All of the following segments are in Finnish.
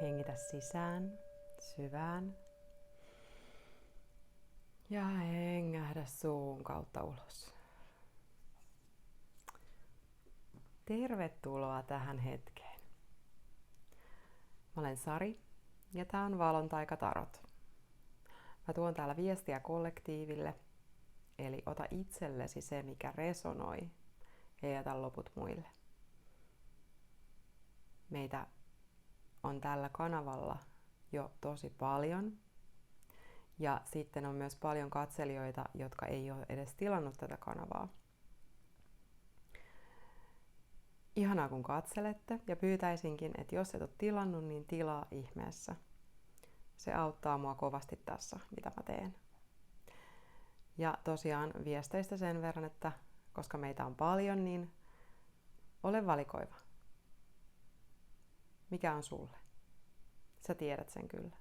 Hengitä sisään, syvään. Ja hengähdä suun kautta ulos. Tervetuloa tähän hetkeen. Mä olen Sari ja tää on Valontaika Tarot. Mä tuon täällä viestiä kollektiiville, eli ota itsellesi se, mikä resonoi, ja jätä loput muille. Meitä on tällä kanavalla jo tosi paljon. Ja sitten on myös paljon katselijoita, jotka ei ole edes tilannut tätä kanavaa. Ihanaa kun katselette ja pyytäisinkin, että jos et ole tilannut, niin tilaa ihmeessä. Se auttaa mua kovasti tässä, mitä mä teen. Ja tosiaan viesteistä sen verran, että koska meitä on paljon, niin ole valikoiva. Mikä on sulle? Sä tiedät sen kyllä.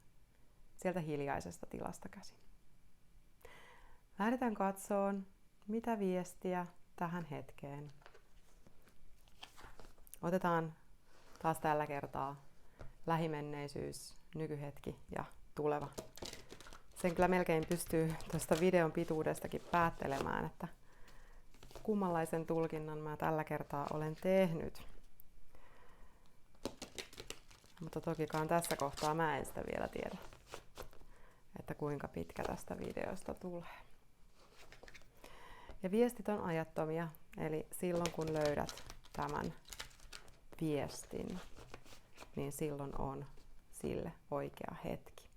Sieltä hiljaisesta tilasta käsin. Lähdetään katsoon, mitä viestiä tähän hetkeen. Otetaan taas tällä kertaa lähimenneisyys, nykyhetki ja tuleva. Sen kyllä melkein pystyy tuosta videon pituudestakin päättelemään, että kummanlaisen tulkinnan mä tällä kertaa olen tehnyt. Mutta tokikaan tässä kohtaa mä en sitä vielä tiedä, että kuinka pitkä tästä videosta tulee. Ja viestit on ajattomia, eli silloin kun löydät tämän viestin, niin silloin on sille oikea hetki.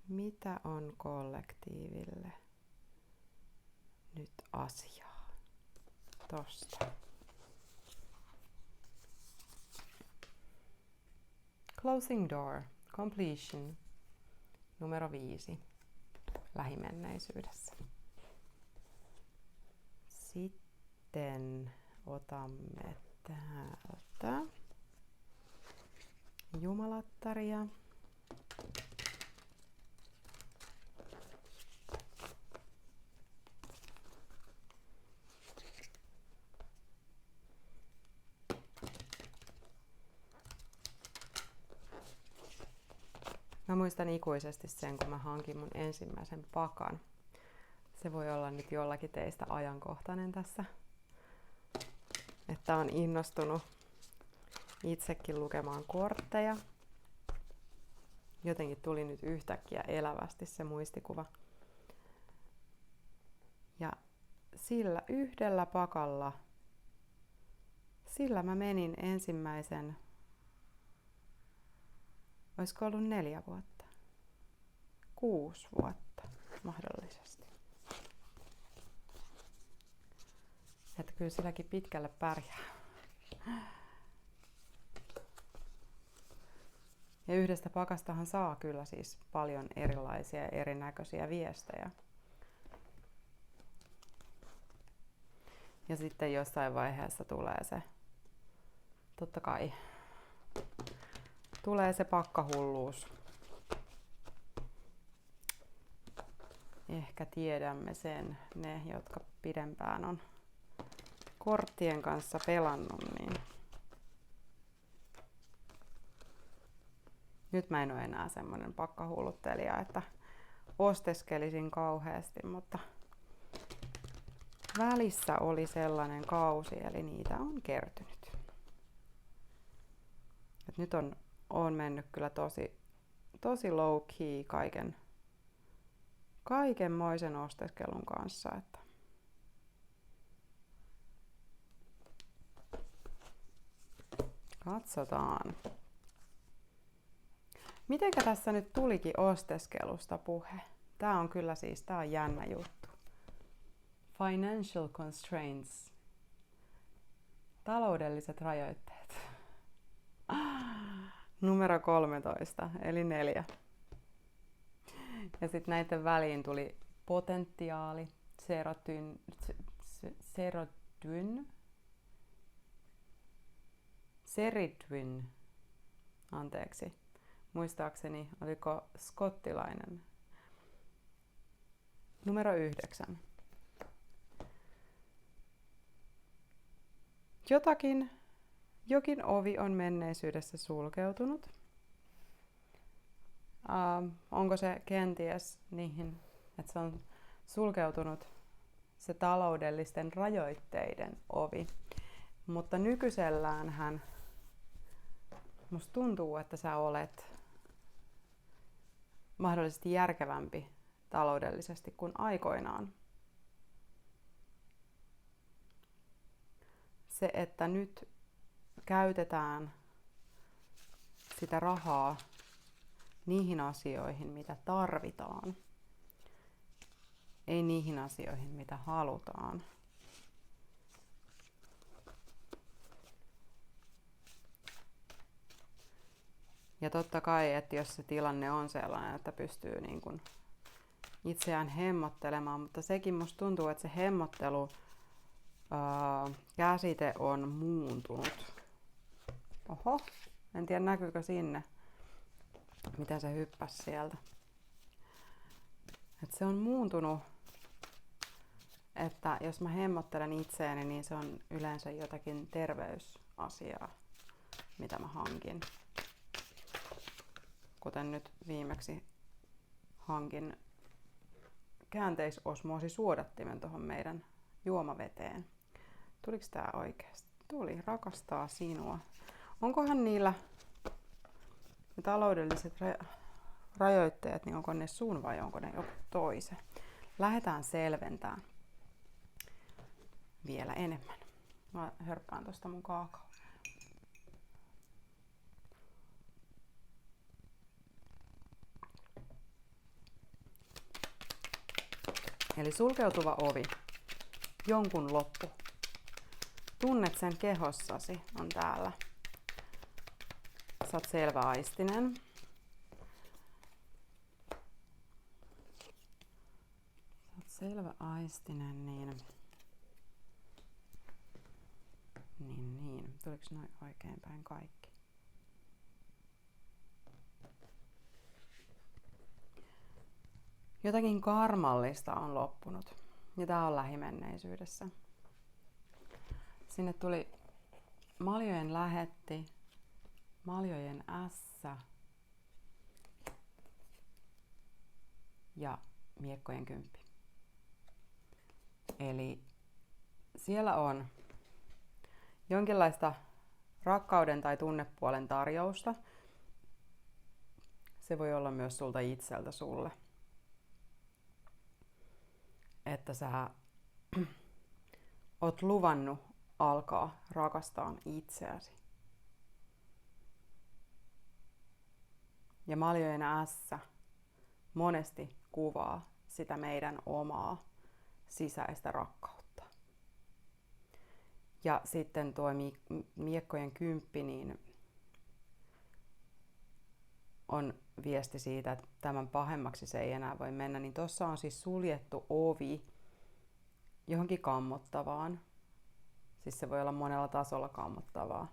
Mitä on kollektiiville nyt asiaa? Tosta. Closing door, completion, numero 5, lähimenneisyydessä. Sitten otamme täältä jumalattaria. Mä muistan ikuisesti sen, kun mä hankin mun ensimmäisen pakan. Se voi olla nyt jollakin teistä ajankohtainen tässä. Että on innostunut itsekin lukemaan kortteja. Jotenkin tuli nyt yhtäkkiä elävästi se muistikuva. Ja sillä yhdellä pakalla, sillä mä menin ensimmäisen, olisiko ollut 4 vuotta? 6 vuotta mahdollisesti. Että kyllä silläkin pitkälle pärjää. Ja yhdestä pakastahan saa kyllä siis paljon erilaisia ja erinäköisiä viestejä. Ja sitten jossain vaiheessa tulee se, totta kai, tulee se pakkahulluus. Ehkä tiedämme sen, ne jotka pidempään on korttien kanssa pelannut, niin nyt mä en ole enää semmoinen pakkahulluttelija, että osteskelisin kauheasti, mutta välissä oli sellainen kausi, eli niitä on kertynyt. Et nyt on mennyt kyllä tosi low key kaikenmoisen osteskelun kanssa, että katsotaan. Mitenkä tässä nyt tulikin osteskelusta puhe? Tää on kyllä siis, tää on jännä juttu. Financial constraints. Taloudelliset rajoitteet. Numero 13, eli 4. Ja sitten näiden väliin tuli potentiaali, seridwin, anteeksi, muistaakseni oliko skottilainen. Numero 9. jokin ovi on menneisyydessä sulkeutunut. Onko se kenties niihin, että se on sulkeutunut se taloudellisten rajoitteiden ovi. Mutta nykyiselläänhän musta tuntuu, että sä olet mahdollisesti järkevämpi taloudellisesti kuin aikoinaan. Se, että nyt käytetään sitä rahaa niihin asioihin, mitä tarvitaan, ei niihin asioihin, mitä halutaan. Ja totta kai, että jos se tilanne on sellainen, että pystyy niin kuin itseään hemmottelemaan, mutta sekin musta tuntuu, että se hemmottelu käsite on muuntunut. Oho, en tiedä näkyykö sinne, mitä se hyppäsi sieltä. Et se on muuntunut, että jos mä hemmottelen itseäni, niin se on yleensä jotakin terveysasiaa, mitä mä hankin. Kuten nyt viimeksi hankin käänteisosmoosisuodattimen tuohon meidän juomaveteen. Tuliko tää oikeasti? Tuli, rakastaa sinua. Onkohan niillä ne taloudelliset rajoitteet, niin onko ne sun vai onko ne joku toisen? Lähdetään selventämään vielä enemmän. Mä hörppään tosta mun kaakao. Eli sulkeutuva ovi, jonkun loppu. Tunnet sen kehossasi, on täällä. Sä oot selväaistinen. Sä oot selväaistinen, niin. Tuliko noin oikein päin kaikki? Jotakin karmallista on loppunut. Ja tää on lähimenneisyydessä. Sinne tuli maljojen lähetti, maljojen ässä ja miekkojen kymppi. Eli siellä on jonkinlaista rakkauden tai tunnepuolen tarjousta. Se voi olla myös sulta itseltä sulle. Että sä oot luvannut alkaa rakastaa itseäsi. Ja maljojen ässä monesti kuvaa sitä meidän omaa sisäistä rakkautta. Ja sitten tuo miekkojen kymppi niin on viesti siitä, että tämän pahemmaksi se ei enää voi mennä. Niin tuossa on siis suljettu ovi johonkin kammottavaan. Siis se voi olla monella tasolla kammottavaa.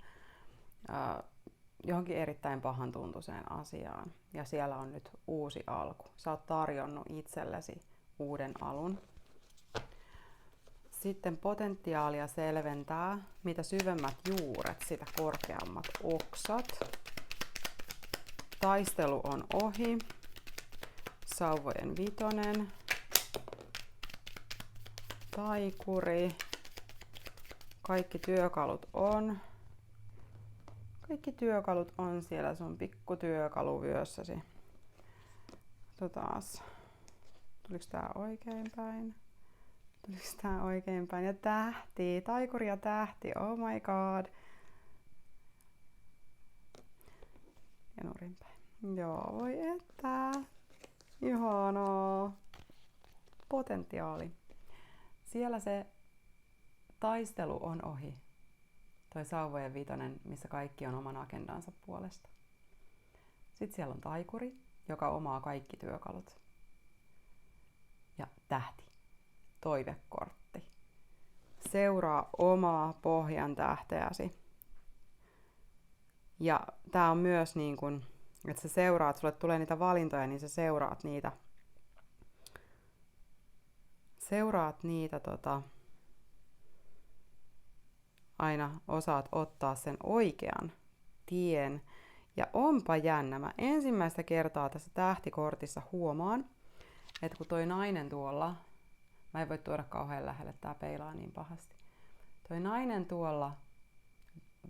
Johonkin erittäin pahan tuntuiseen asiaan. Ja siellä on nyt uusi alku. Sä oot tarjonnut itsellesi uuden alun. Sitten potentiaalia selventää, mitä syvemmät juuret, sitä korkeammat oksat. Taistelu on ohi. Sauvojen vitonen. Taikuri. Kaikki työkalut on. Kaikki työkalut on siellä sun pikkutyökaluvyössäsi. Taas. Tuliko tää oikein päin? Tuliko tää oikein päin? Ja tähti. Taikuri ja tähti. Oh my god. Ja nurinpäin. Joo, voi että. Ihanaa. Potentiaali. Siellä se taistelu on ohi. Toi sauvojen vitonen, missä kaikki on oman agendansa puolesta. Sitten siellä on taikuri, joka omaa kaikki työkalut. Ja tähti. Toivekortti. Seuraa omaa pohjan tähteäsi. Ja tää on myös niin kuin, että sä seuraat, sulle tulee niitä valintoja, niin sä seuraat niitä. aina osaat ottaa sen oikean tien. Ja onpa jännä. Mä ensimmäistä kertaa tässä tähtikortissa huomaan, että kun toi nainen tuolla, mä en voi tuoda kauhean lähelle, tää peilaa niin pahasti. Toi nainen tuolla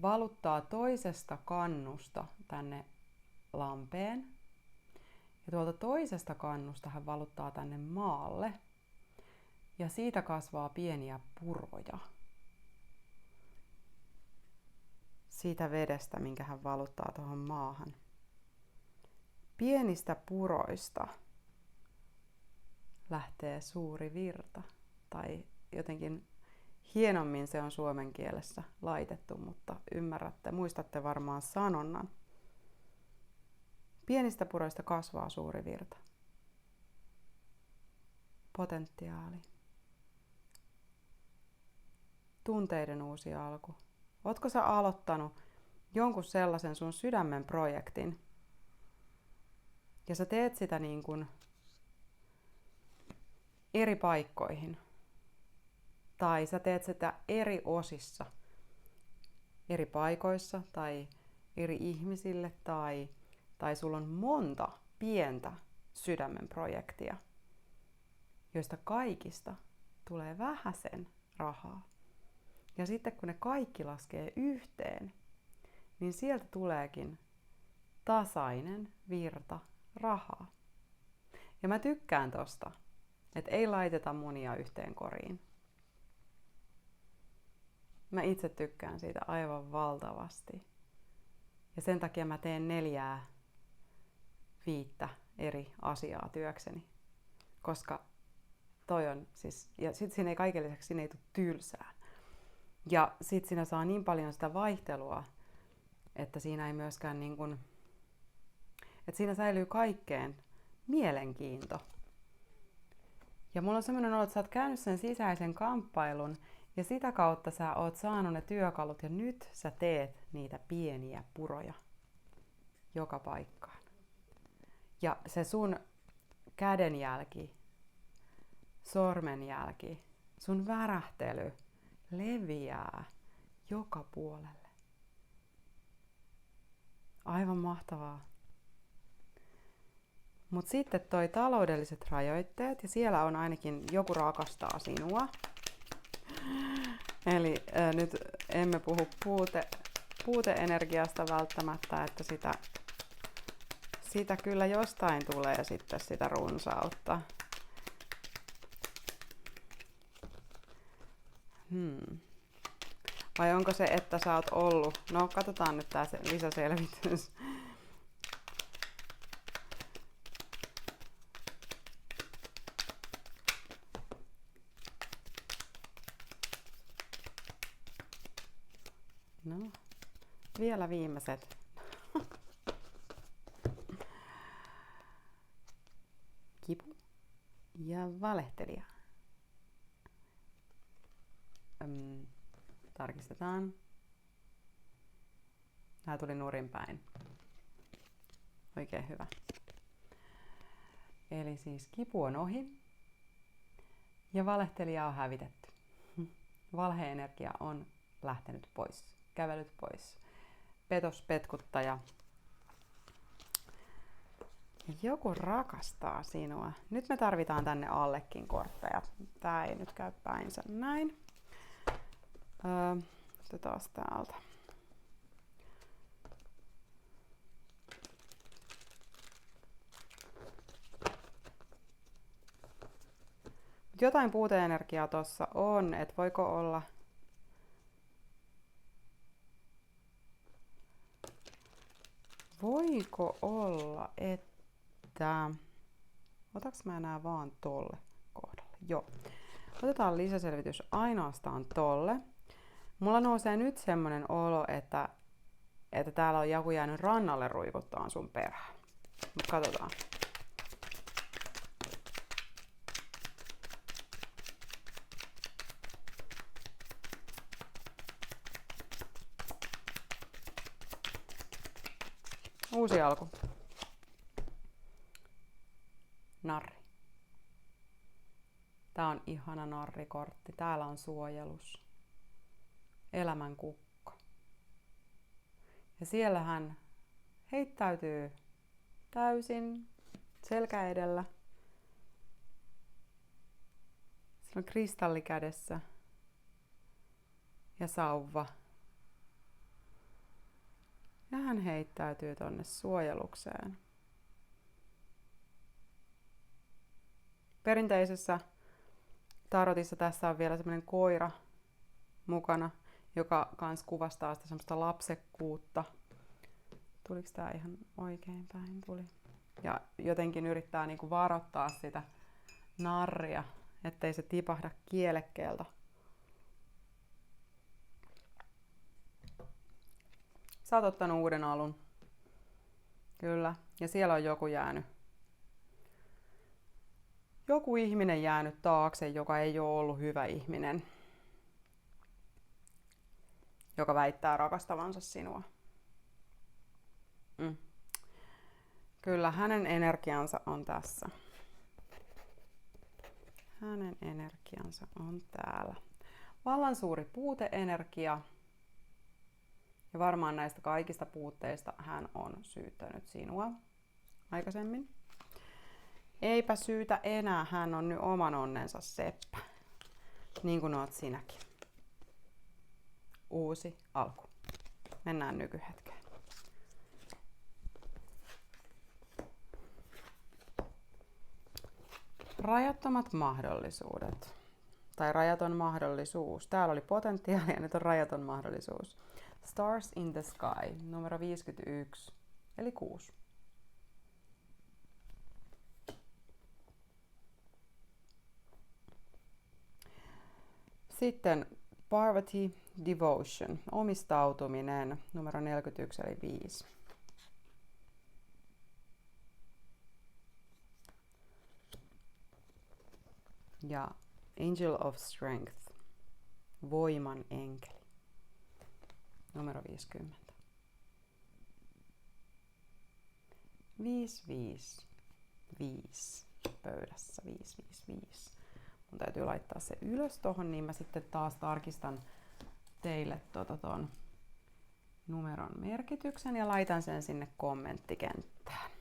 valuttaa toisesta kannusta tänne lampeen. Ja tuolta toisesta kannusta hän valuttaa tänne maalle. Ja siitä kasvaa pieniä puroja. Siitä vedestä, minkä hän valuttaa tuohon maahan. Pienistä puroista lähtee suuri virta. Tai jotenkin hienommin se on suomen kielessä laitettu, mutta muistatte varmaan sanonnan. Pienistä puroista kasvaa suuri virta. Potentiaali. Tunteiden uusi alku. Ootko sä aloittanut jonkun sellaisen sun sydämen projektin ja sä teet sitä niin kuin eri paikkoihin tai sä teet sitä eri osissa, eri paikoissa tai eri ihmisille tai sulla on monta pientä sydämen projektia, joista kaikista tulee vähäsen rahaa. Ja sitten kun ne kaikki laskee yhteen, niin sieltä tuleekin tasainen virta rahaa. Ja mä tykkään tosta, että ei laiteta munia yhteen koriin. Mä itse tykkään siitä aivan valtavasti. Ja sen takia mä teen 4-5 eri asiaa työkseni. Koska toi on siis, ja sit siinä ei kaiken lisäksi siinä ei tule tylsää. Ja sit siinä saa niin paljon sitä vaihtelua, että siinä ei myöskään niin kuin, että siinä säilyy kaikkeen mielenkiinto. Ja mulla on semmoinen olo, että sä oot käynyt sen sisäisen kamppailun ja sitä kautta sä oot saanut ne työkalut ja nyt sä teet niitä pieniä puroja joka paikkaan. Ja se sun kädenjälki, sormenjälki, sun värähtely leviää joka puolelle. Aivan mahtavaa. Mut sitten toi taloudelliset rajoitteet, ja siellä on ainakin joku rakastaa sinua. Eli nyt emme puhu puuteenergiasta välttämättä, että sitä kyllä jostain tulee sitten sitä runsautta. Vai onko se, että sä oot ollut? No, katsotaan nyt tää lisäselvitys. No, vielä viimeiset. Kipu ja valehtelija. Tarkistetaan. Tää tuli nurinpäin. Oikein hyvä. Eli siis kipu on ohi ja valehtelija on hävitetty. Valheenergia on lähtenyt pois, kävellyt pois. Petospetkuttaja. Joku rakastaa sinua. Nyt me tarvitaan tänne allekin kortteja. Tää ei nyt käy päinsä näin. Otetaan täältä. Jotain puuteenergiaa tossa on, että voiko olla, että otaks mä enää vaan tolle kohdalle? Joo. Otetaan lisäselvitys ainoastaan tolle. Mulla nousee nyt semmonen olo, että täällä on joku jäänyt rannalle ruikuttaan sun perään. Mut katsotaan. Uusi alku. Narri. Tää on ihana narrikortti. Täällä on suojelus. elämän kukko. Ja siellä hän heittäytyy täysin selkä edellä. Sillä on kristalli kädessä ja sauva. Ja hän heittäytyy tonne suojelukseen. Perinteisessä tarotissa tässä on vielä semmoinen koira mukana, joka kans kuvastaa sitä semmoista lapsekkuutta. Tuliko tää ihan oikein päin? Tuli. Ja jotenkin yrittää niinku varoittaa sitä narria, ettei se tipahda kielekkeeltä. Sä oot ottanut uuden alun. Kyllä. Ja siellä on joku ihminen jäänyt taakse, joka ei ole ollut hyvä ihminen. Joka väittää rakastavansa sinua. Kyllä, hänen energiansa on tässä. Hänen energiansa on täällä. Vallan suuri puuteenergia. Ja varmaan näistä kaikista puutteista hän on syyttänyt sinua aikaisemmin. Eipä syytä enää, hän on nyt oman onnensa seppä. Niin kuin oot sinäkin. Uusi alku. Mennään nykyhetkeen. Rajattomat mahdollisuudet. Tai rajaton mahdollisuus. Täällä oli potentiaalia, nyt on rajaton mahdollisuus. Stars in the Sky, numero 51, eli 6. Sitten Parvati Devotion, omistautuminen, numero 41, eli 5. Ja Angel of Strength, voiman enkeli, numero 50. 555 pöydässä, 555. Mun täytyy laittaa se ylös tohon, niin mä sitten taas tarkistan teille ton numeron merkityksen ja laitan sen sinne kommenttikenttään.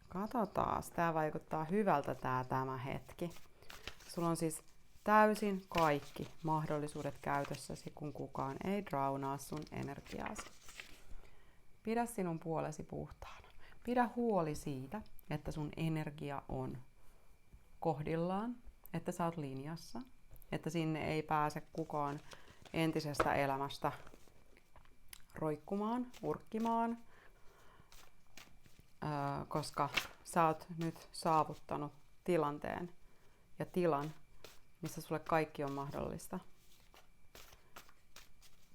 Katsotaan, tää vaikuttaa hyvältä tämä hetki. Sulla on siis täysin kaikki mahdollisuudet käytössäsi, kun kukaan ei draunaa sun energiaasi. Pidä sinun puolesi puhtaana. Pidä huoli siitä, että sun energia on kohdillaan, että sä oot linjassa, että sinne ei pääse kukaan entisestä elämästä roikkumaan, urkkimaan, koska sä oot nyt saavuttanut tilanteen ja tilan, missä sulle kaikki on mahdollista.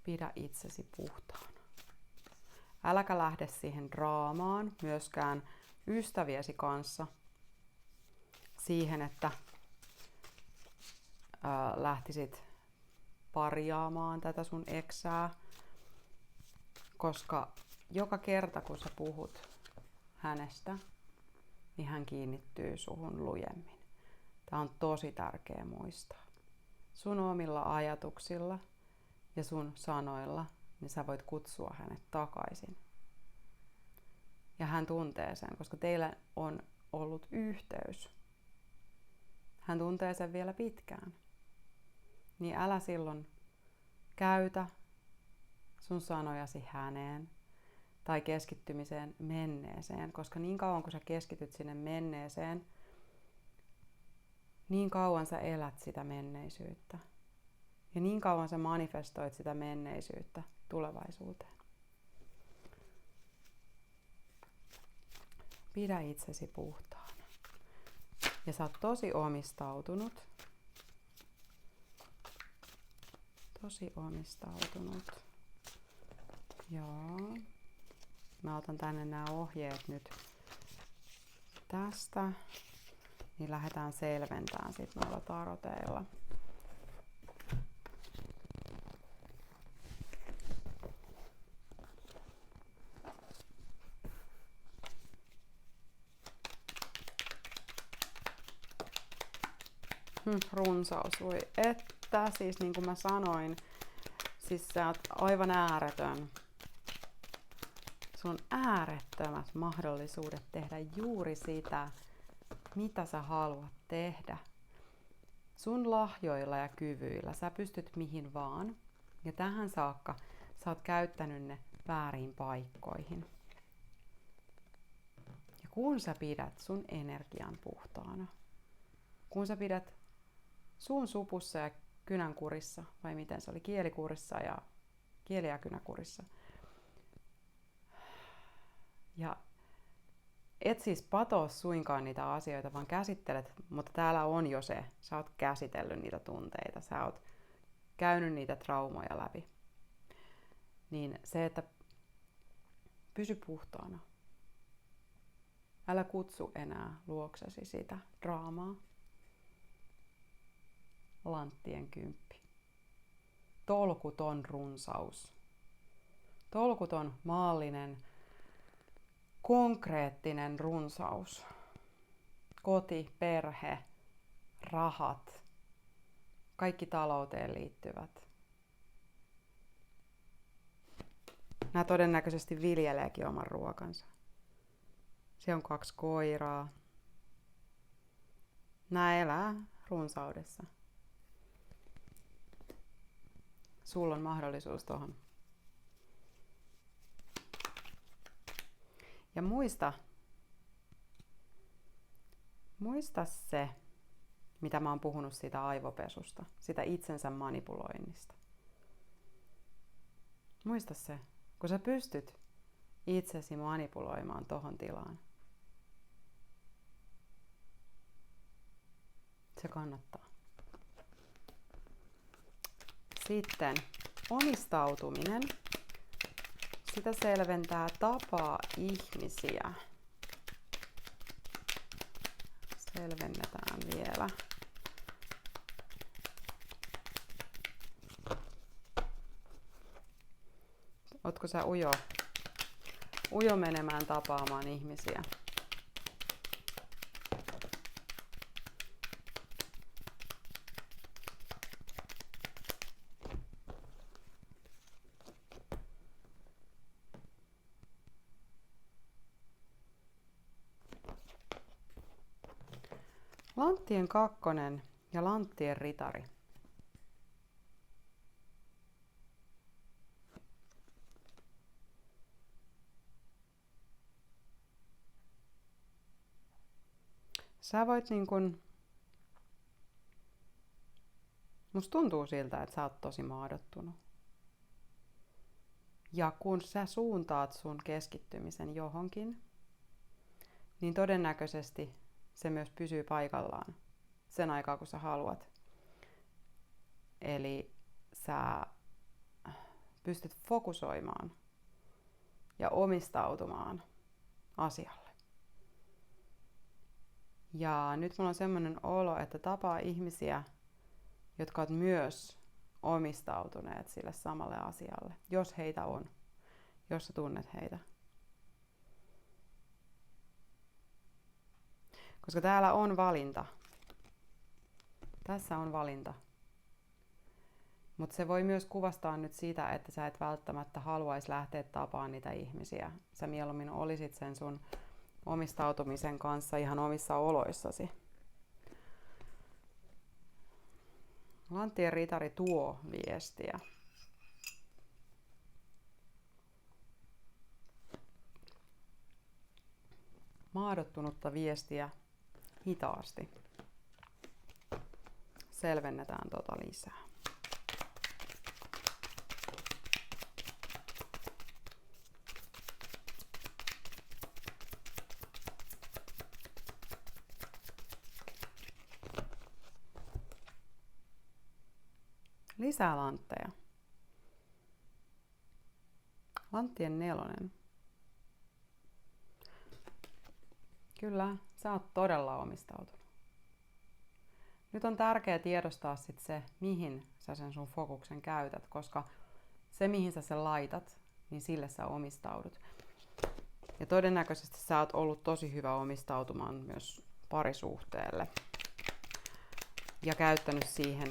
Pidä itsesi puhtaana. Äläkä lähde siihen draamaan myöskään ystäviesi kanssa siihen, että lähtisit parjaamaan tätä sun eksää, koska joka kerta kun sä puhut hänestä, niin hän kiinnittyy suhun lujemmin. Tää on tosi tärkeä muistaa. Sun omilla ajatuksilla ja sun sanoilla, niin sä voit kutsua hänet takaisin. Ja hän tuntee sen, koska teillä on ollut yhteys. Hän tuntee sen vielä pitkään. Niin älä silloin käytä sun sanojasi häneen tai keskittymiseen menneeseen, koska niin kauan kun sä keskityt sinne menneeseen, niin kauan sä elät sitä menneisyyttä. Ja niin kauan sä manifestoit sitä menneisyyttä tulevaisuuteen. Pidä itsesi puhtaana. Ja sä oot tosi omistautunut. Tosi omistautunut. Joo. Mä otan tänne nämä ohjeet nyt tästä. Niin lähdetään selventämään sit noilla taroteilla. Runsaus, voi että. riittää siis, niin kuin mä sanoin, siis sä oot aivan ääretön. Sun äärettömät mahdollisuudet tehdä juuri sitä, mitä sä haluat tehdä. Sun lahjoilla ja kyvyillä sä pystyt mihin vaan. Ja tähän saakka sä oot käyttänyt ne väärin paikkoihin. Ja kun sä pidät sun energian puhtaana, kun sä pidät suun supussa ja kynänkurissa, vai miten se oli, kielikurissa ja kieli- ja kynäkurissa. Ja et siis patoa suinkaan niitä asioita, vaan käsittelet, mutta täällä on jo se. Sä oot käsitellyt niitä tunteita, sä oot käynyt niitä traumoja läpi. Niin se, että pysy puhtaana. Älä kutsu enää luoksesi sitä draamaa. Lanttien 10. Tolkuton runsaus. Tolkuton maallinen, konkreettinen runsaus. Koti, perhe, rahat, kaikki talouteen liittyvät. Nämä todennäköisesti viljeleekin oman ruokansa. Siellä on 2 koiraa. Nämä elää runsaudessa. Sulla on mahdollisuus tuohon. Ja muista se, mitä mä oon puhunut siitä aivopesusta, sitä itsensä manipuloinnista. Muista se, kun sä pystyt itsesi manipuloimaan tohon tilaan. Se kannattaa. Sitten omistautuminen. Sitä selventää tapaa ihmisiä. Selvennetään vielä. Ootko sä ujo menemään tapaamaan ihmisiä? Lanttien 2 ja Lanttien ritari. Sä voit musta tuntuu siltä, että sä oot tosi maadottunut. Ja kun sä suuntaat sun keskittymisen johonkin, niin todennäköisesti se myös pysyy paikallaan sen aikaa, kun sä haluat. Eli sä pystyt fokusoimaan ja omistautumaan asialle. Ja nyt mulla on semmoinen olo, että tapaa ihmisiä, jotka ovat myös omistautuneet sille samalle asialle, jos heitä on, jos sä tunnet heitä. Koska täällä on valinta. Tässä on valinta. Mutta se voi myös kuvastaa nyt sitä, että sä et välttämättä haluaisi lähteä tapaamaan niitä ihmisiä. Sä mieluummin olisit sen sun omistautumisen kanssa ihan omissa oloissasi. Lanttien ritari tuo viestiä. Maadottunutta viestiä hitaasti. Selvennetään tota lisää. Lisää lantteja. Lanttien 4. Kyllä, sä oot todella omistautunut. Nyt on tärkeää tiedostaa sit se, mihin sä sen sun fokuksen käytät, koska se, mihin sä sen laitat, niin sille sä omistaudut. Ja todennäköisesti sä oot ollut tosi hyvä omistautumaan myös parisuhteelle. Ja käyttänyt siihen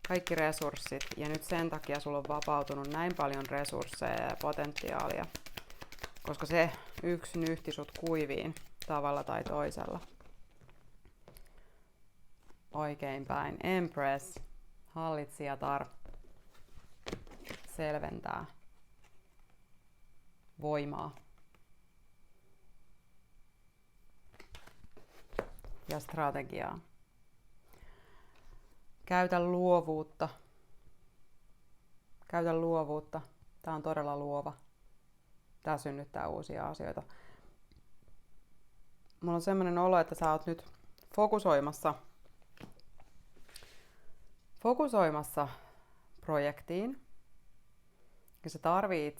kaikki resurssit. Ja nyt sen takia sulla on vapautunut näin paljon resursseja ja potentiaalia. Koska se yksi nyhti sut kuiviin tavalla tai toisella. Oikein päin. Empress. Hallitsijatar. Selventää. Voimaa. Ja strategiaa. Käytä luovuutta. Käytä luovuutta. Tää on todella luova. Tää synnyttää uusia asioita. Mulla on semmoinen olo, että sä oot nyt fokusoimassa projektiin. Ja sä tarvit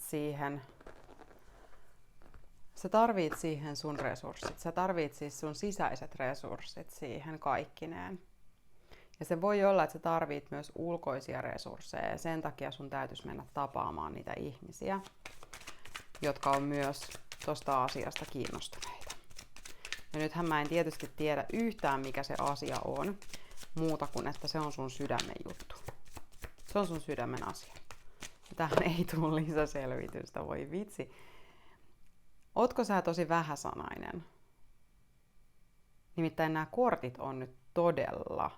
siihen sun resurssit. Sä tarvit siis sun sisäiset resurssit siihen kaikkineen. Ja se voi olla, että sä tarvit myös ulkoisia resursseja. Ja sen takia sun täytyisi mennä tapaamaan niitä ihmisiä, jotka on myös tosta asiasta kiinnostuneita. Ja nythän mä en tietysti tiedä yhtään, mikä se asia on, muuta kuin, että se on sun sydämen juttu. Se on sun sydämen asia. Ja tähän ei tule lisäselvitystä, voi vitsi. Ootko sä tosi vähäsanainen? Nimittäin nämä kortit on nyt todella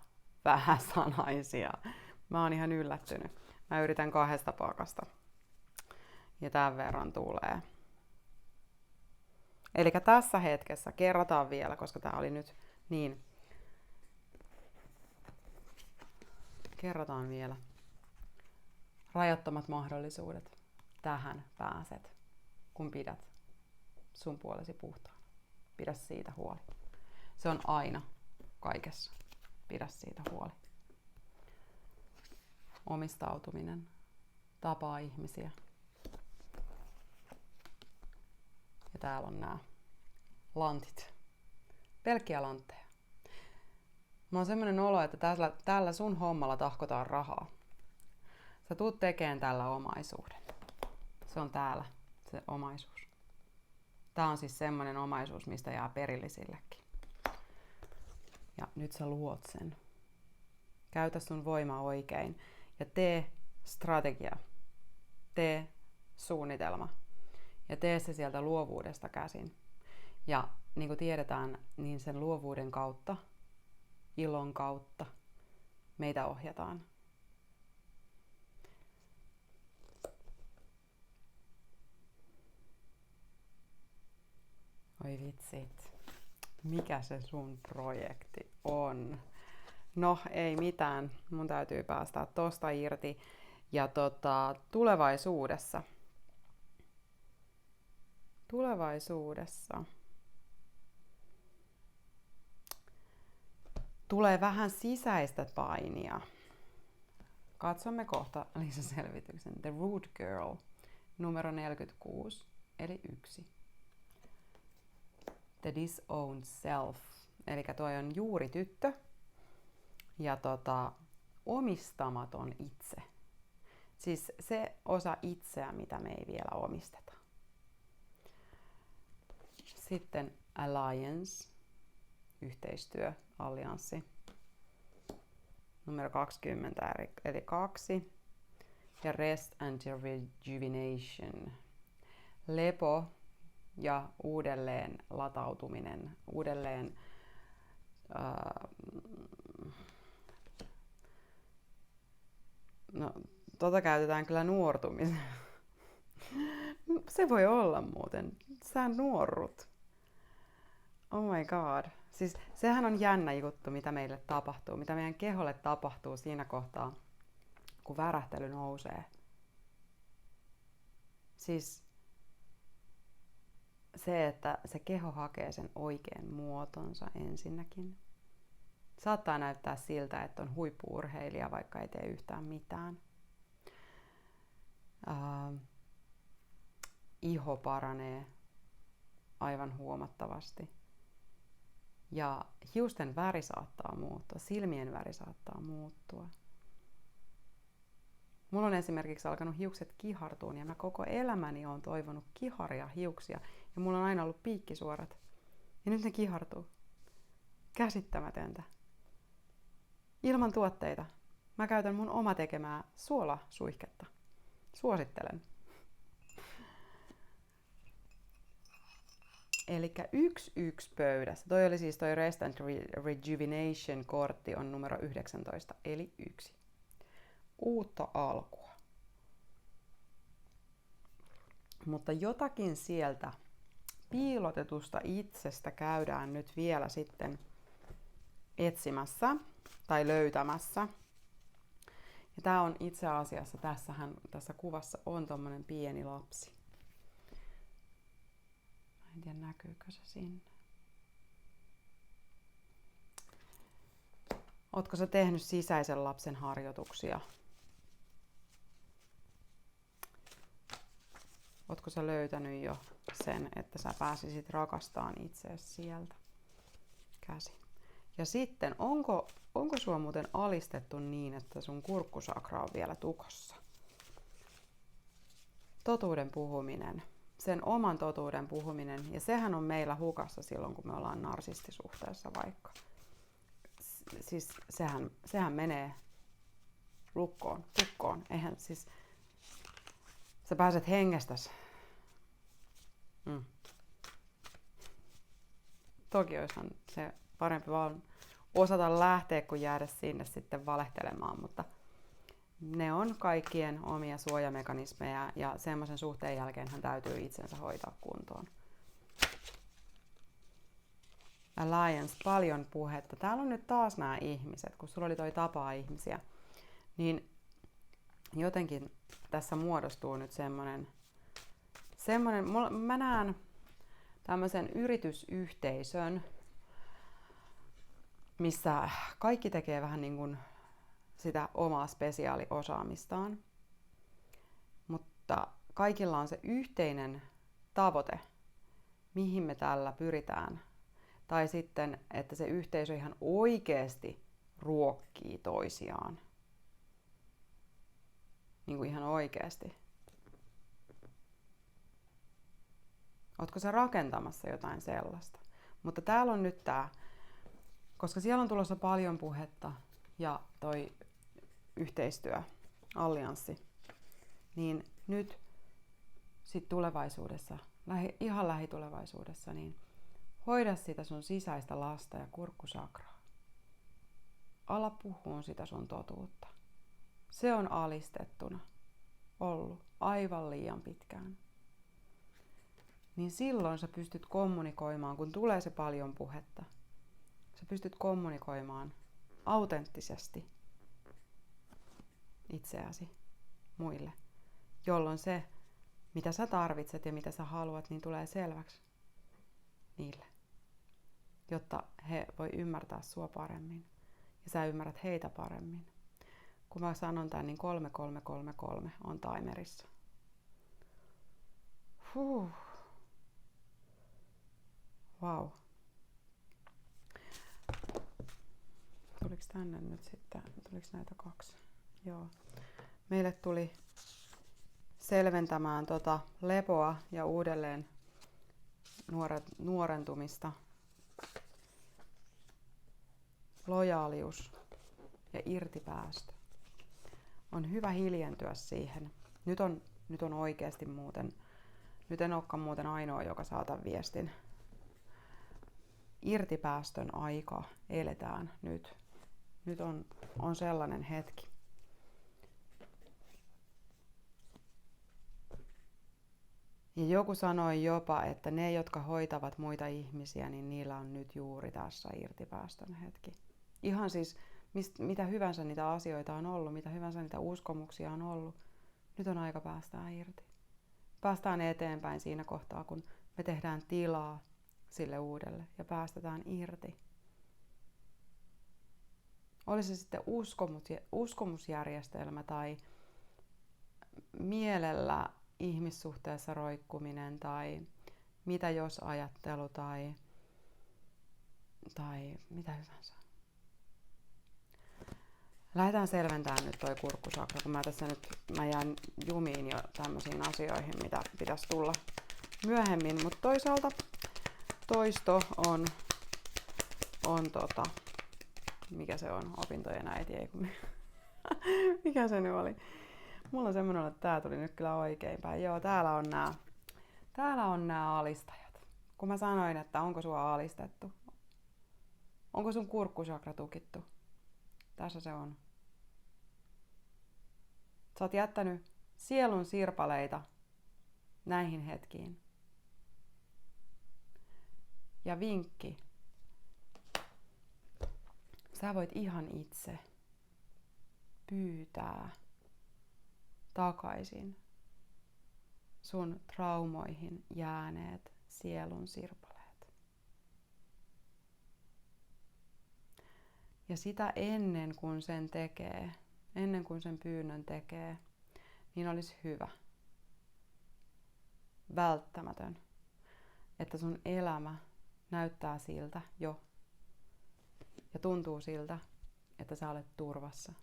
vähäsanaisia. Mä oon ihan yllättynyt. Mä yritän 2 pakasta. Ja tämän verran tulee. Eli tässä hetkessä kerrataan vielä, koska tää oli nyt niin. Kerrotaan vielä. Rajattomat mahdollisuudet. Tähän pääset, kun pidät sun puolesi puhtaan. Pidä siitä huoli. Se on aina kaikessa. Pidä siitä huoli. Omistautuminen. Tapaa ihmisiä. Ja täällä on nämä lantit. Pelkkiä lantteja. Mä oon semmonen olo, että tällä sun hommalla tahkotaan rahaa. Sä tuut tekemään tällä omaisuuden. Se on täällä, se omaisuus. Tää on siis semmonen omaisuus, mistä jää perillisillekin. Ja nyt sä luot sen. Käytä sun voima oikein. Ja tee strategia. Tee suunnitelma. Ja tee se sieltä luovuudesta käsin. Ja niin kuin tiedetään, niin sen luovuuden kautta, ilon kautta meitä ohjataan. Oi vitsit. Mikä se sun projekti on? No ei mitään. Mun täytyy päästä tosta irti. Ja tulevaisuudessa tulee vähän sisäistä painia. Katsomme kohta lisäselvityksen. The Root Girl, numero 46, eli 1. The Disowned Self, eli toi on juuri tyttö. Ja omistamaton itse. Siis se osa itseä, mitä me ei vielä omisteta. Sitten Alliance, yhteistyö, allianssi. Numero 20, eli 2. Ja Rest and Rejuvenation. Lepo ja uudelleen latautuminen. Uudelleen käytetään kyllä nuortumiseen. Se voi olla muuten. Sä nuorrut. Oh my god. Siis sehän on jännä juttu, mitä meille tapahtuu, mitä meidän keholle tapahtuu siinä kohtaa, kun värähtely nousee. Siis se, että se keho hakee sen oikean muotonsa ensinnäkin. Saattaa näyttää siltä, että on huippu-urheilija, vaikka ei tee yhtään mitään. Iho paranee aivan huomattavasti. Ja hiusten väri saattaa muuttua, silmien väri saattaa muuttua. Mulla on esimerkiksi alkanut hiukset kihartuun ja mä koko elämäni oon toivonut kiharia hiuksia. Ja mulla on aina ollut piikkisuorat. Ja nyt ne kihartuu. Käsittämätöntä. ilman tuotteita. Mä käytän mun oma tekemää suolasuihketta. Suosittelen. Elikkä 1 pöydässä. Toi oli siis toi Rest and Rejuvenation kortti on numero 19, eli 1. Uutta alkua. Mutta jotakin sieltä piilotetusta itsestä käydään nyt vielä sitten etsimässä tai löytämässä. Ja tää on itse asiassa, tässä kuvassa on tommonen pieni lapsi. En tiedä näkyykö se sinne. Ootko sä tehnyt sisäisen lapsen harjoituksia? Ootko sä löytänyt jo sen, että sä pääsisit rakastamaan itseäsi sieltä käsin? Ja sitten, onko sua muuten alistettu niin, että sun kurkkusakra on vielä tukossa? Totuuden puhuminen, sen oman totuuden puhuminen, ja sehän on meillä hukassa silloin, kun me ollaan narsistisuhteessa vaikka. Siis sehän menee tukkoon. Eihän siis, sä pääset hengestäsi. Toki olisihan se parempi vaan osata lähteä, kuin jäädä sinne sitten valehtelemaan, mutta ne on kaikkien omia suojamekanismeja ja semmoisen suhteen jälkeenhän täytyy itsensä hoitaa kuntoon. Alliance, paljon puhetta. Täällä on nyt taas nämä ihmiset, kun sulla oli toi tapaa ihmisiä, niin jotenkin tässä muodostuu nyt semmoinen mä näen tämmöisen yritysyhteisön, missä kaikki tekee vähän niin kuin sitä omaa spesiaaliosaamistaan, mutta kaikilla on se yhteinen tavoite, mihin me tällä pyritään. Tai sitten, että se yhteisö ihan oikeasti ruokkii toisiaan. Niin kuin ihan oikeasti. Ootko sä rakentamassa jotain sellaista? Mutta täällä on nyt tää, koska siellä on tulossa paljon puhetta ja toi yhteistyö, allianssi, niin nyt sit tulevaisuudessa, ihan lähitulevaisuudessa, niin hoida sitä sun sisäistä lasta ja kurkkusakraa. Ala puhuun sitä sun totuutta. Se on alistettuna ollut aivan liian pitkään. Niin silloin sä pystyt kommunikoimaan, kun tulee se paljon puhetta. Sä pystyt kommunikoimaan autenttisesti itseäsi muille, jolloin se, mitä sä tarvitset ja mitä sä haluat, niin tulee selväksi niille, jotta he voi ymmärtää sua paremmin ja sä ymmärrät heitä paremmin. Kun mä sanon tän, niin 3333 on timerissa. Wow. Tuliko tänne nyt sitten, tuliko näitä 2? Joo. Meille tuli selventämään lepoa ja uudelleen nuorentumista, lojaalius ja irtipäästö. On hyvä hiljentyä siihen. Nyt on oikeasti muuten, nyt en olekaan muuten ainoa, joka saa tämän viestin. Irtipäästön aika eletään nyt. Nyt on sellainen hetki. Ja joku sanoi jopa, että ne, jotka hoitavat muita ihmisiä, niin niillä on nyt juuri tässä irtipäästön hetki. Ihan siis, mitä hyvänsä niitä asioita on ollut, mitä hyvänsä niitä uskomuksia on ollut, nyt on aika päästää irti. Päästään eteenpäin siinä kohtaa, kun me tehdään tilaa sille uudelle ja päästetään irti. Oli se sitten uskomusjärjestelmä tai mielellä ihmissuhteessa roikkuminen tai mitä jos ajattelu tai mitä hyvänsä. Lähdetään selventämään nyt toi kurkkusakra, kun mä jään jumiin jo tämmöisiin asioihin, mitä pitäisi tulla myöhemmin, mutta toisaalta toisto on mikä se on, opintojen äiti, ei kun mikä se nyt oli. Mulla on semmoinen, että tää tuli nyt kyllä oikein päin. Joo, täällä on nämä alistajat. Kun mä sanoin, että onko sua alistettu, onko sun kurkkusakra tukittu, tässä se on. Sä oot jättänyt sielun sirpaleita näihin hetkiin. Ja vinkki. Sä voit ihan itse pyytää takaisin sun traumoihin jääneet sielun sirpaleet. Ja sitä ennen kuin sen tekee, ennen kuin sen pyynnön tekee, niin olisi hyvä, välttämätön, että sun elämä näyttää siltä jo ja tuntuu siltä, että sä olet turvassa.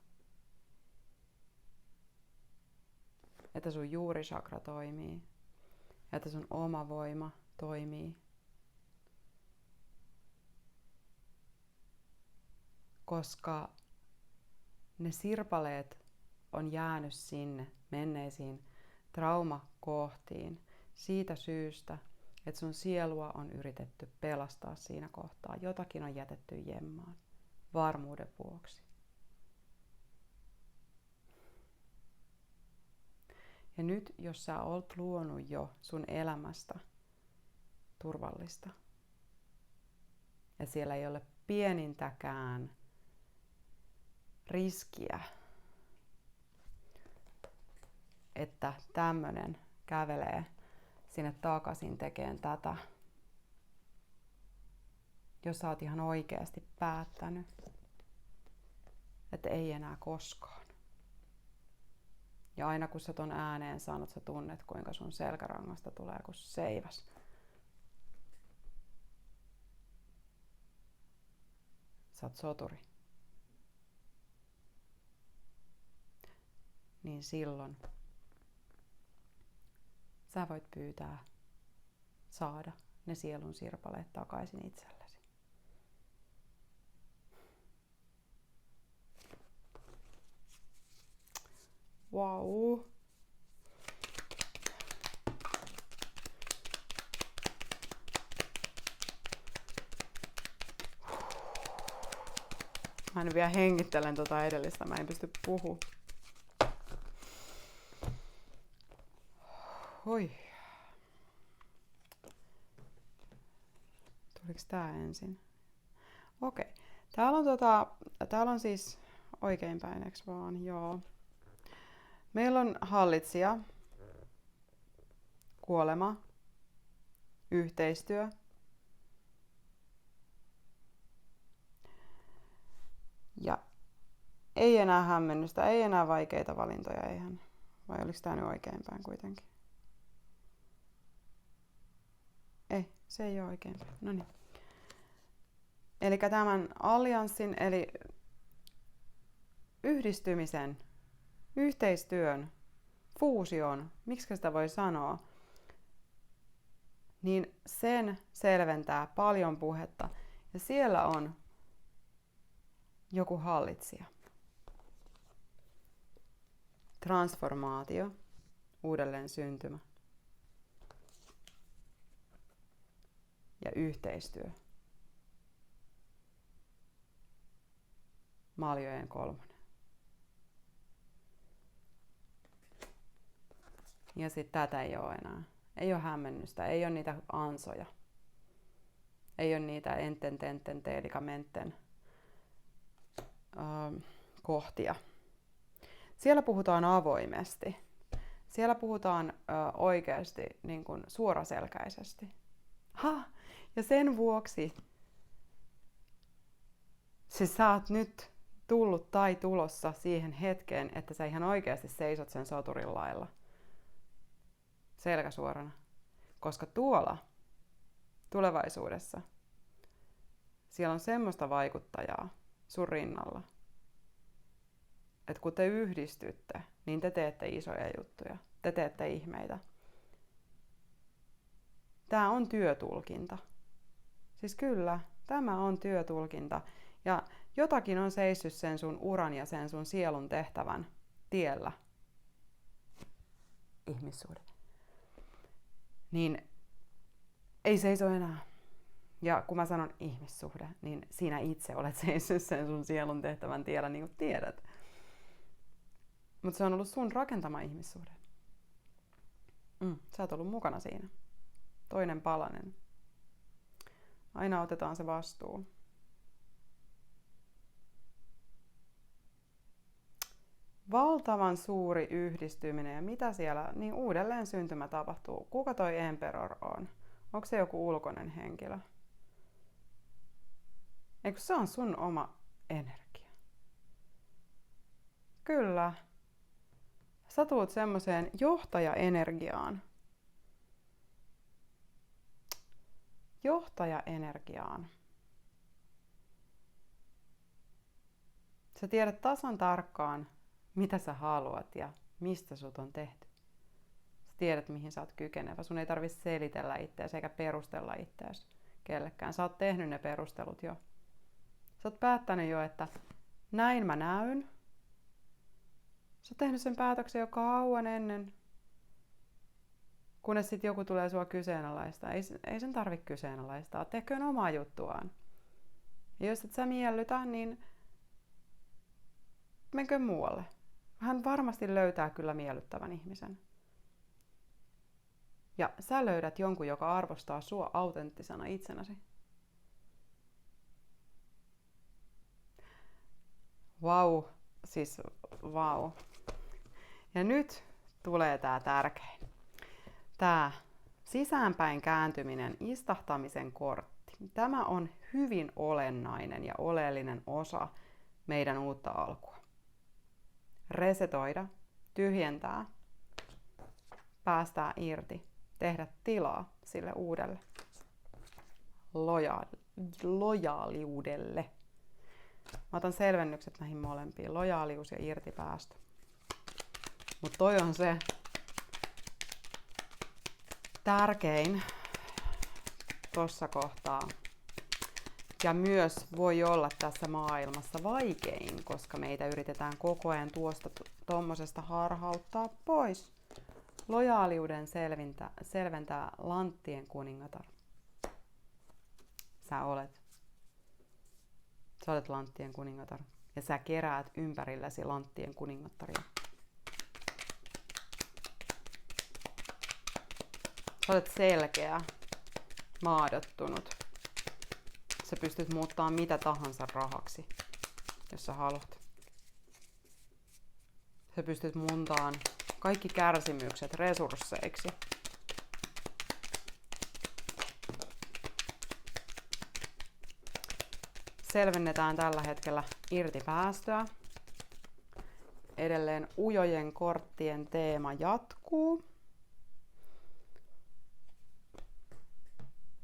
Että sun juurisakra toimii ja että sun oma voima toimii. Koska ne sirpaleet on jäänyt sinne menneisiin traumakohtiin siitä syystä, että sun sielua on yritetty pelastaa siinä kohtaa. Jotakin on jätetty jemmaan varmuuden vuoksi. Ja nyt, jos sä oot luonut jo sun elämästä turvallista, ja siellä ei ole pienintäkään riskiä, että tämmönen kävelee sinne takaisin tekemään tätä, jos sä oot ihan oikeasti päättänyt, että ei enää koskaan. Ja aina kun sä ton ääneen sanot, sä tunnet, kuinka sun selkärangasta tulee kuin seiväs. Sä oot soturi. Niin silloin sä voit pyytää saada ne sielun sirpaleet takaisin itsellesi. Vau! Mä en vielä hengittelen tota edellistä, mä en pysty puhumaan. Oi. Tuliko tää ensin? Okei. Täällä on siis oikeinpäin, eks vaan? Joo. Meillä on hallitsija, kuolema, yhteistyö. Ja ei enää hämmennystä, ei enää vaikeita valintoja, eihän. Vai oliko tää nyt oikeinpäin kuitenkin? Ei, se ei ole oikeinpäin. Noniin. Eli tämän allianssin, eli yhdistymisen, yhteistyön, fuusion, miksi sitä voi sanoa, niin sen selventää paljon puhetta. Ja siellä on joku hallitsija. Transformaatio, uudelleen syntymä ja yhteistyö. Maljojen kolmonen. Ja sitten tätä ei ole enää. Ei ole hämmennystä, ei ole niitä ansoja. Ei ole niitä enten, tenten, teedikamenten kohtia. Siellä puhutaan avoimesti. Siellä puhutaan oikeasti niin kuin suoraselkäisesti. Ja sen vuoksi sä oot nyt tullut tai tulossa siihen hetkeen, että sä ihan oikeasti seisot sen soturin lailla. Selkä suorana. Koska tuolla tulevaisuudessa siellä on semmoista vaikuttajaa sun rinnalla, että kun te yhdistytte, niin te teette isoja juttuja. Te teette ihmeitä. Tää on työtulkinta. Siis kyllä, tämä on työtulkinta. Ja jotakin on seissyt sen sun uran ja sen sun sielun tehtävän tiellä, ihmissuhde, niin ei seiso enää. Ja kun mä sanon ihmissuhde, niin sinä itse olet seissyt sen sun sielun tehtävän tiellä, niin kuin tiedät. Mutta se on ollut sun rakentama ihmissuhde. Sä oot ollut mukana siinä. Toinen palanen. Aina otetaan se vastuu. Valtavan suuri yhdistyminen ja mitä siellä, niin uudelleen syntymä tapahtuu. Kuka toi Emperor on? Onko se joku ulkoinen henkilö? Eikö se on sun oma energia? Kyllä. Sä tuut semmoiseen johtajaenergiaan. Johtajaenergiaan. Sä tiedät tasan tarkkaan, mitä sä haluat ja mistä sut on tehty. Sä tiedät, mihin sä oot kykenevä. Sun ei tarvitse selitellä itseäsi eikä perustella itseäsi kellekään. Sä oot tehnyt ne perustelut jo. Sä oot päättänyt jo, että näin mä näyn. Sä oot tehnyt sen päätöksen jo kauan ennen, kunnes sit joku tulee sua kyseenalaistaa. Ei sen tarvitse kyseenalaistaa. Tehköön omaa juttuaan. Ja jos et sä miellytä, niin menkö muualle. Hän varmasti löytää kyllä miellyttävän ihmisen. Ja sä löydät jonkun, joka arvostaa sua autenttisena itsenäsi. Vau, siis vau. Ja nyt tulee tää tärkein. Tää sisäänpäin kääntyminen, istahtamisen kortti. Tämä on hyvin olennainen ja oleellinen osa meidän uutta alkua. Resetoida, tyhjentää, päästää irti, tehdä tilaa sille uudelle lojaaliudelle. Mä otan selvennykset näihin molempiin, lojaalius ja irtipäästö. Mutta toi on se tärkein tossa kohtaa. Ja myös voi olla tässä maailmassa vaikein, koska meitä yritetään koko ajan tuosta tommosesta harhauttaa pois. Lojaaliuden selventää Lanttien kuningatar. Sä olet Lanttien kuningatar. Ja sä keräät ympärilläsi Lanttien kuningattaria. Sä olet selkeä, maadottunut. Sä pystyt muuttamaan mitä tahansa rahaksi, jos sä haluat. Sä pystyt muuntaan kaikki kärsimykset resursseiksi. Selvennetään tällä hetkellä irtipäästöä. Edelleen ujojen korttien teema jatkuu.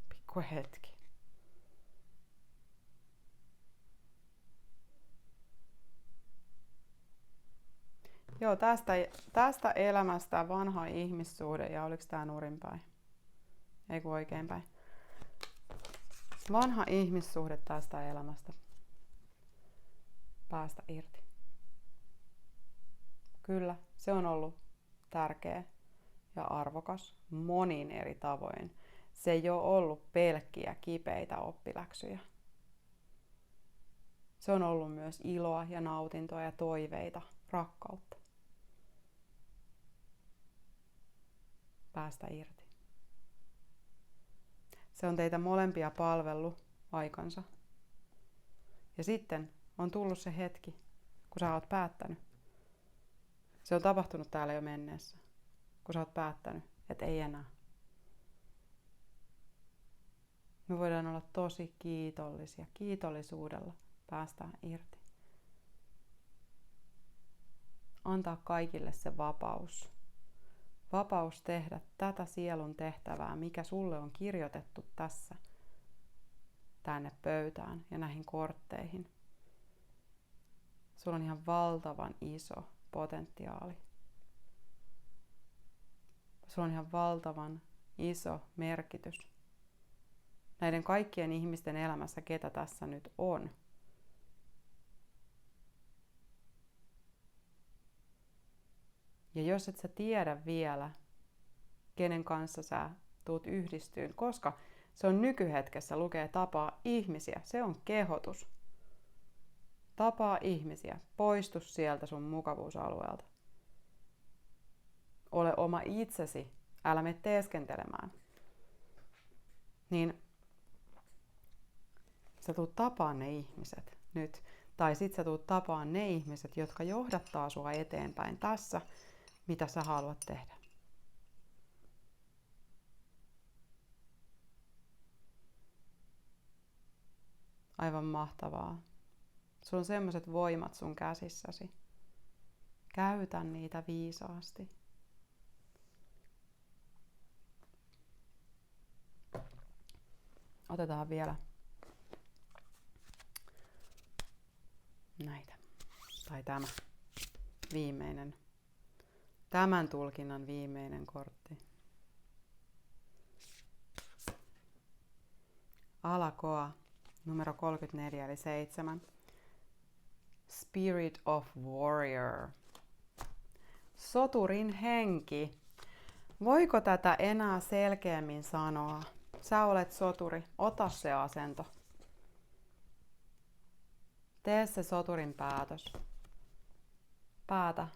Pikku hetki. Joo, tästä elämästä vanha ihmissuhde, ja oliko tää nurinpäin? Ei kun oikeinpäin. Vanha ihmissuhde tästä elämästä. Päästä irti. Kyllä, se on ollut tärkeä ja arvokas monin eri tavoin. Se ei ole ollut pelkkiä kipeitä oppiläksyjä. Se on ollut myös iloa ja nautintoa ja toiveita, rakkautta. Päästä irti. Se on teitä molempia palvellut aikansa. Ja sitten on tullut se hetki, kun sä oot päättänyt. Se on tapahtunut täällä jo menneessä, kun sä oot päättänyt, että ei enää. Me voidaan olla tosi kiitollisia. Kiitollisuudella päästään irti. Antaa kaikille se vapaus. Vapaus tehdä tätä sielun tehtävää, mikä sulle on kirjoitettu tässä tänne pöytään ja näihin kortteihin. Sulla on ihan valtavan iso potentiaali. Sulla on ihan valtavan iso merkitys. Näiden kaikkien ihmisten elämässä, ketä tässä nyt on. Ja jos et sä tiedä vielä, kenen kanssa sä tuut yhdistyyn, koska se on nykyhetkessä, lukee tapaa ihmisiä, se on kehotus. Tapaa ihmisiä, poistu sieltä sun mukavuusalueelta. Ole oma itsesi, älä mene teeskentelemään. Niin sä tuut tapaan ne ihmiset nyt. Tai sit sä tuut tapaan ne ihmiset, jotka johdattaa sua eteenpäin tässä, mitä sä haluat tehdä. Aivan mahtavaa. Sulla on semmoset voimat sun käsissäsi. Käytä niitä viisaasti. Otetaan vielä näitä. Tai tämä viimeinen. Tämän tulkinnan viimeinen kortti. Alakoa numero 34 eli 7. Spirit of Warrior. Soturin henki. Voiko tätä enää selkeämmin sanoa? Sä olet soturi, ota se asento. Tee se soturin päätös. Päätä,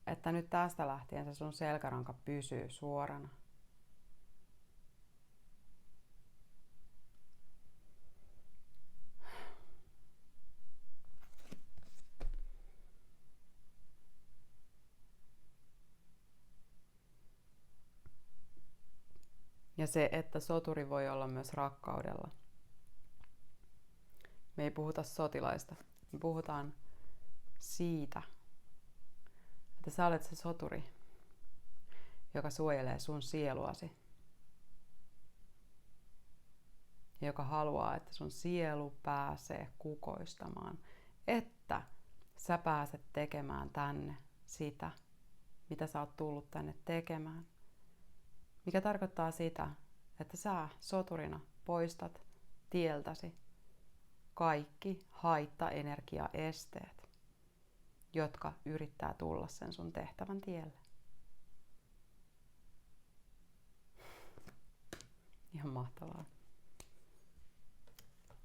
että nyt tästä lähtien se sun selkäranka pysyy suorana. Ja se, että soturi voi olla myös rakkaudella. Me ei puhuta sotilaista. Me puhutaan siitä, että sä olet se soturi, joka suojelee sun sieluasi. Joka haluaa, että sun sielu pääsee kukoistamaan. Että sä pääset tekemään tänne sitä, mitä sä oot tullut tänne tekemään. Mikä tarkoittaa sitä, että sä soturina poistat tieltäsi kaikki haittaenergiaesteet, jotka yrittää tulla sen sun tehtävän tielle. Ihan mahtavaa.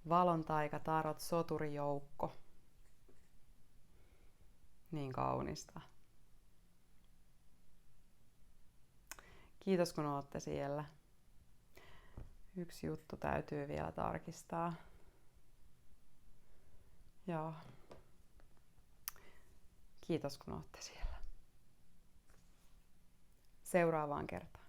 Valon taika, tarot, soturijoukko. Niin kaunista. Kiitos kun ootte siellä. Yksi juttu täytyy vielä tarkistaa. Joo. Kiitos kun ootte siellä. Seuraavaan kertaan.